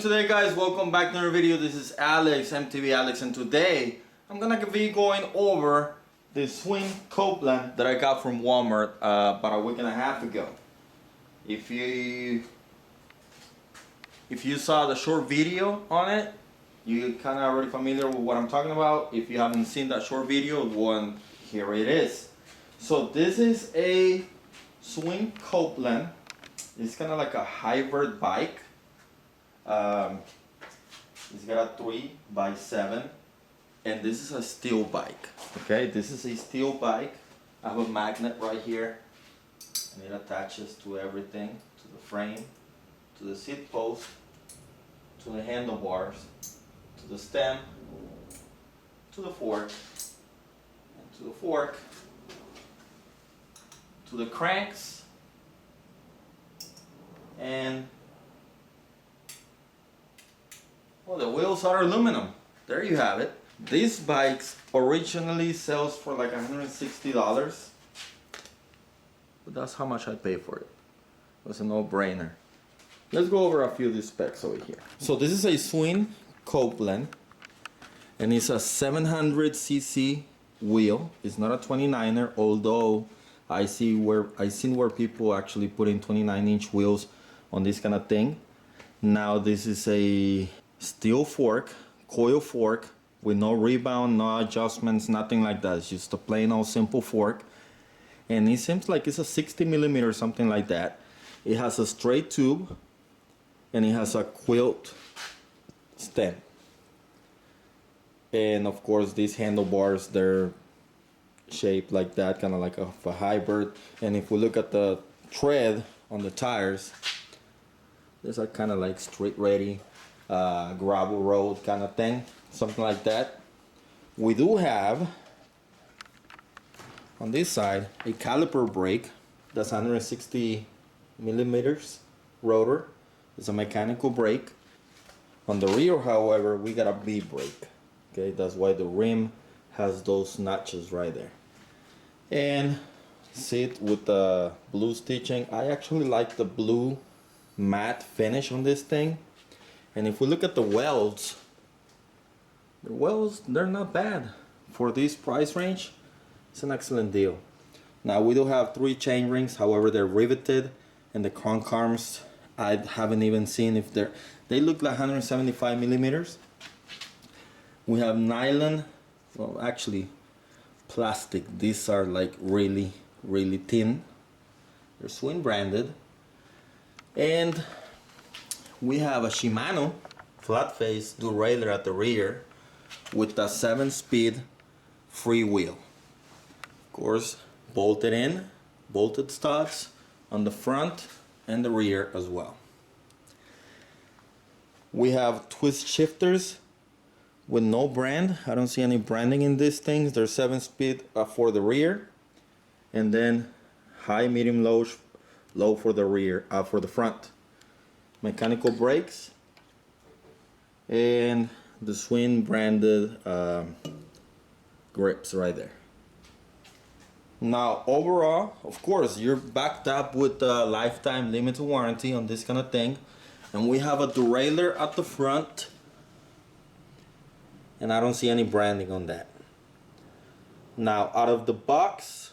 today, guys? Welcome back to another video. This is Alex, MTV Alex, and today I'm gonna be going over this Schwinn Copeland that I got from Walmart about a week and a half ago. If you saw the short video on it, you're kind of already familiar with what I'm talking about. If you haven't seen that short video, one, here it is. So this is a Schwinn Copeland. It's kind of like a hybrid bike. It's got a 3x7, and this is a steel bike. Okay, this is a steel bike. I have a magnet right here, and it attaches to everything, to the frame, to the seat post, to the handlebars, to the stem, to the fork, and to the fork, to the cranks, and well, the wheels are aluminum. There you have it. These bikes originally sells for like $160, but that's how much I paid for it. It was a no-brainer. Let's go over a few of these specs over here. So this is a Schwinn Copeland, and it's a 700cc wheel. It's not a 29er, although I seen where people actually put in 29-inch wheels on this kind of thing. Now this is a steel fork, coil fork, with no rebound, no adjustments, nothing like that. It's just a plain old simple fork, and it seems like it's a 60mm, something like that. It has a straight tube, and it has a quilt stem, and of course these handlebars, they're shaped like that, kind of like a hybrid. And if we look at the tread on the tires, these are kind of like street ready, gravel road kind of thing, something like that. We do have on this side a caliper brake that's 160mm rotor. It's a mechanical brake. On the rear, however, we got a B brake. Okay, that's why the rim has those notches right there. And seat with the blue stitching. I actually like the blue matte finish on this thing. And if we look at the welds, they're not bad for this price range. It's an excellent deal. Now we do have 3 chain rings, however they're riveted, and the crank arms, I haven't even seen if they look like 175mm. We have nylon, well actually plastic. These are like really thin. They're Schwinn branded. And we have a Shimano flat face derailleur at the rear with a 7-speed freewheel. Of course, bolted studs on the front and the rear as well. We have twist shifters with no brand. I don't see any branding in these things. They're 7-speed for the rear, and then high, medium, low for the rear, for the front. Mechanical brakes, and the Schwinn branded grips right there. Now overall, of course, you're backed up with a lifetime limited warranty on this kind of thing, and we have a derailleur at the front, and I don't see any branding on that. Now out of the box,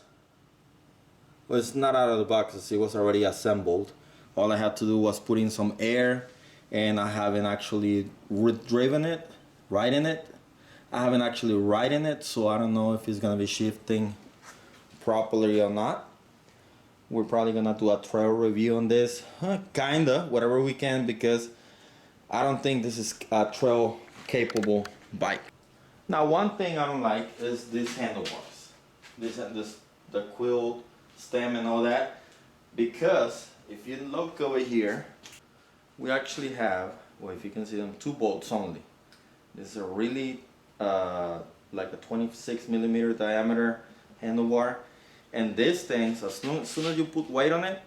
well, it's not out of the box, it was already assembled. All I had to do was put in some air, and I haven't actually ridden it. I haven't actually ridden it, so I don't know if it's gonna be shifting properly or not. We're probably gonna do a trail review on this, kinda, whatever we can, because I don't think this is a trail capable bike. Now one thing I don't like is these handlebars, the quilt stem and all that, because if you look over here, we actually have, well, if you can see them, 2 bolts only. This is a really like a 26mm diameter handlebar, and these things, as soon as you put weight on it,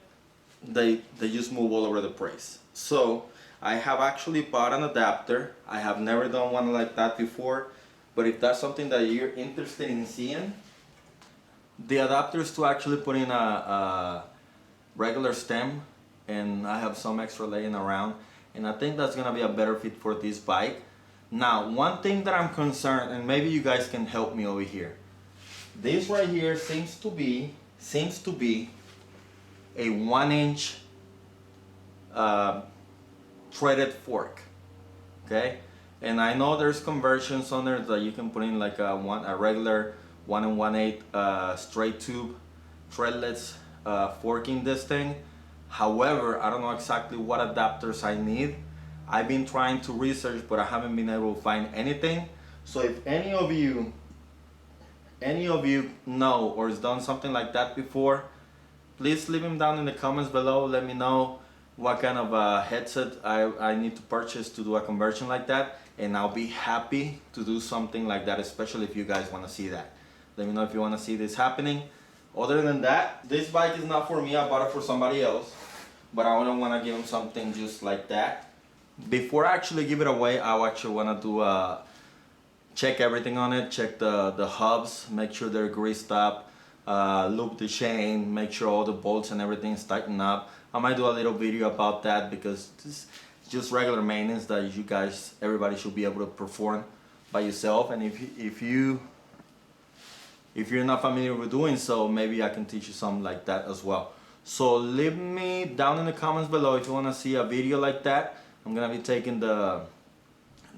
they just move all over the place. So I have actually bought an adapter. I have never done one like that before, but if that's something that you're interested in seeing, the adapter is to actually put in a regular stem, and I have some extra laying around, and I think that's gonna be a better fit for this bike. Now, one thing that I'm concerned, and maybe you guys can help me over here. This right here seems to be a 1-inch threaded fork. Okay, and I know there's conversions on there that you can put in like a regular 1 1/8 straight tube threadless forking this thing. However, I don't know exactly what adapters I need. I've been trying to research, but I haven't been able to find anything. So if any of you know or has done something like that before, please leave them down in the comments below. Let me know what kind of headset I need to purchase to do a conversion like that, and I'll be happy to do something like that, especially if you guys want to see that. Let me know if you want to see this happening. Other than that, this bike is not for me. I bought it for somebody else, but I don't want to give them something just like that. Before I actually give it away, I actually want to do check everything on it, check the hubs, make sure they're greased up, loop the chain, make sure all the bolts and everything is tightened up. I might do a little video about that because this is just regular maintenance that you guys, everybody should be able to perform by yourself. And if you're not familiar with doing so, maybe I can teach you something like that as well. So leave me down in the comments below if you want to see a video like that. I'm gonna be taking the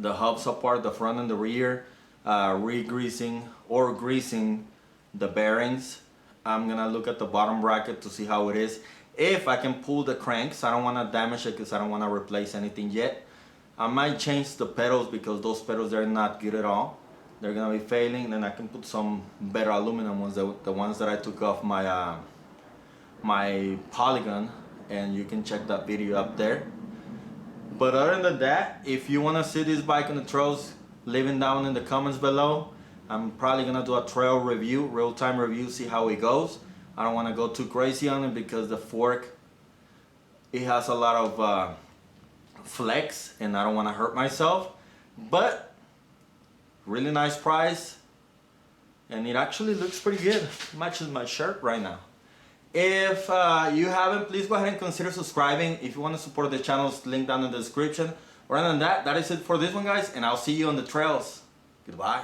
hubs apart, the front and the rear, re-greasing or greasing the bearings. I'm gonna look at the bottom bracket to see how it is. If I can pull the cranks, I don't want to damage it because I don't want to replace anything yet. I might change the pedals because those pedals, they're not good at all. They're gonna be failing. Then I can put some better aluminum ones, the ones that I took off my my Polygon, and you can check that video up there. But other than that, if you want to see this bike on the trails, leave it down in the comments below. I'm probably gonna do a trail review, real-time review, see how it goes. I don't want to go too crazy on it because the fork, it has a lot of flex, and I don't want to hurt myself. But really nice price, and it actually looks pretty good. Matches my shirt right now. If you haven't, please go ahead and consider subscribing. If you want to support the channel, it's linked down in the description. Other than that, that is it for this one, guys, and I'll see you on the trails. Goodbye.